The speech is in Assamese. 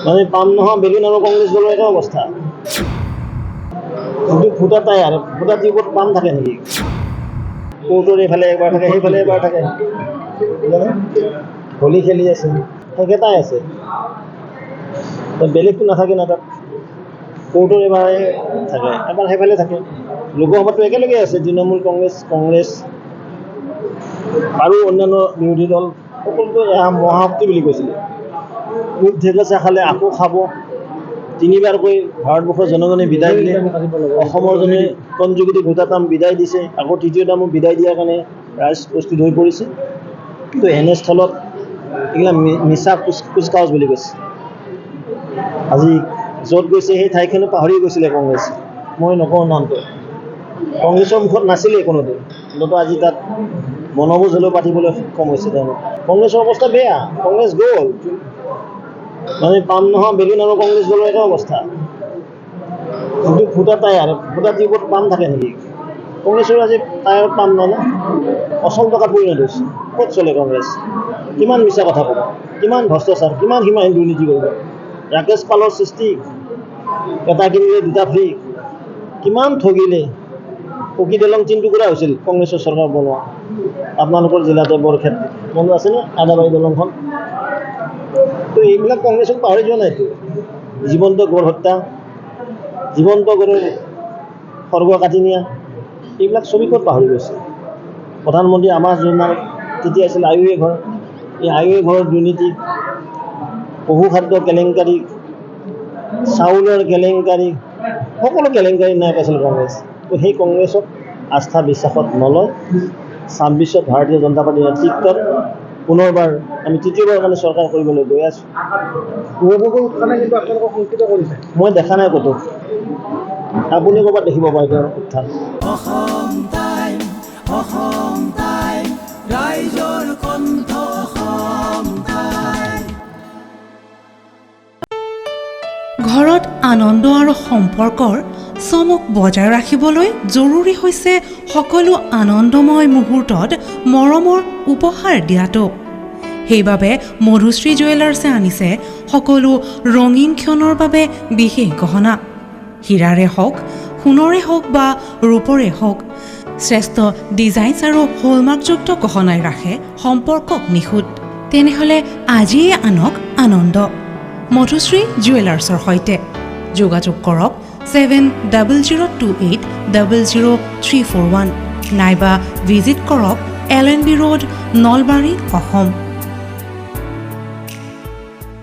মানে পাম নহয় বেলুন আৰু কংগ্ৰেছ দলৰ এটা অৱস্থা। কিন্তু ফুটা তাই আৰু ফুটা টিউবত পাম থাকে নেকি? কোৰ্টৰ এইফালে এবাৰ থাকে, সেইফালে এবাৰ থাকে, হোলী খেলি আছে, সেইকেইটাই আছে, বেলেগটো নাথাকে না তাত। কোৰ্টৰ এবাৰ থাকে, এবাৰ সেইফালে থাকে। লোকসভাতো একেলগে আছে, তৃণমূল কংগ্ৰেছ আৰু অন্যান্য বিৰোধী দল সকলোকে এয়া মহাশক্তি বুলি কৈছিলে। ভোট ঢেকচা খালে আকৌ খাব। তিনিবাৰকৈ ভাৰতবৰ্ষৰ জনগণে বিদায় দিলে, অসমৰ জনে কনজুগেটি ভোটাতাম বিদায় দিছে, আকৌ তৃতীয় দামো বিদায় দিয়াৰ কাৰণে ৰাইজ প্ৰস্তুত হৈ পৰিছে। কিন্তু এনেস্থলত এইবিলাক মিছা কুচকাৱাজ বুলি কৈছে। আজি য'ত গৈছে সেই ঠাইখনো পাহৰি গৈছিলে কংগ্ৰেছ। মই নকওঁ নামটো, কংগ্ৰেছৰ মুখত নাছিলেই কোনোদিন, কিন্তু আজি তাত বনভোজ হ'লেও পাতিবলৈ সক্ষম হৈছে তেওঁলোক। কংগ্ৰেছৰ অৱস্থা বেয়া, কংগ্ৰেছ গ'ল। মানে পাম নহয় বেলুন আৰু কংগ্ৰেছ দলৰ এটা অৱস্থা। কিন্তু ফুটা তাই আৰু ফুটা টিউবত পাম থাকে নেকি? কংগ্ৰেছৰ আজি টায়াৰত পাম নহয়, অচল টকাত পৰিণত হৈছে। ক'ত চলে কংগ্ৰেছ? কিমান মিছা কথা ক'ব, কিমান ভ্ৰষ্টাচাৰ, কিমান সীমাহীন দুৰ্নীতি কৰিব। ৰাকেশ পালৰ সৃষ্টি, এটা কিনিলে দুটা ফ্ৰী, কিমান ঠগিলে। পকী দলং 3 টুকুৰা হৈছিল কংগ্ৰেছৰ চৰকাৰ বনোৱা, আপোনালোকৰ জিলাতে বৰক্ষেত্ৰত মনত আছেনে? আদাবাৰী দলংখন। তো এইবিলাক কংগ্ৰেছক পাহৰি যোৱা নাইতো। জীৱন্ত গড় হত্যা, জীৱন্ত গড়ৰ সৰ্গ কাটি নিয়া, এইবিলাক ছবি ক'ত পাহৰি গৈছে। প্ৰধানমন্ত্ৰী আৱাস যোজনাৰ তেতিয়া আছিল আয়ুয়ে ঘৰ, এই আয়ুয়ে ঘৰৰ দুৰ্নীতি, পশুখাদ্য কেলেংকাৰী, চাউলৰ কেলেংকাৰী, সকলো কেলেংকাৰী নাই পাইছিল কংগ্ৰেছ। তো সেই কংগ্ৰেছক আস্থা বিশ্বাসত নলয়। 26ত ভাৰতীয় জনতা পাৰ্টীৰ নেতৃত্বত পুনৰবাৰ আমি তৃতীয়বাৰ কাৰণে চৰকাৰ কৰিবলৈ গৈ আছোঁ। কিন্তু আপোনালোকক শংকিত কৰিছে, মই দেখা নাই ক'তো। আপুনি ক'ৰবাত দেখিব পাৰে তেওঁৰ উত্থান। ঘৰত আনন্দ আৰু সম্পৰ্কৰ চমক বজাই ৰাখিবলৈ জৰুৰী হৈছে সকলো আনন্দময় মুহূৰ্তত মৰমৰ উপহাৰ দিয়াটো। সেইবাবে মধুশ্ৰী জুৱেলাৰ্ছে আনিছে সকলো ৰঙীন ক্ষণৰ বাবে বিশেষ গহনা। হীৰাৰে হওক, সোণৰে হওক বা ৰূপৰে হওক, শ্ৰেষ্ঠ ডিজাইনছ আৰু হলমাৰ্কযুক্ত গহনাই ৰাখে সম্পৰ্কক নিখুঁত। তেনেহ'লে আজিয়ে আনক আনন্দ মধুশ্ৰী জুৱেলাৰ্ছৰ সৈতে। যোগাযোগ কৰক 7002800341 নাইবা ভিজিট কৰক LNB ৰোড, নলবাৰী, অসম।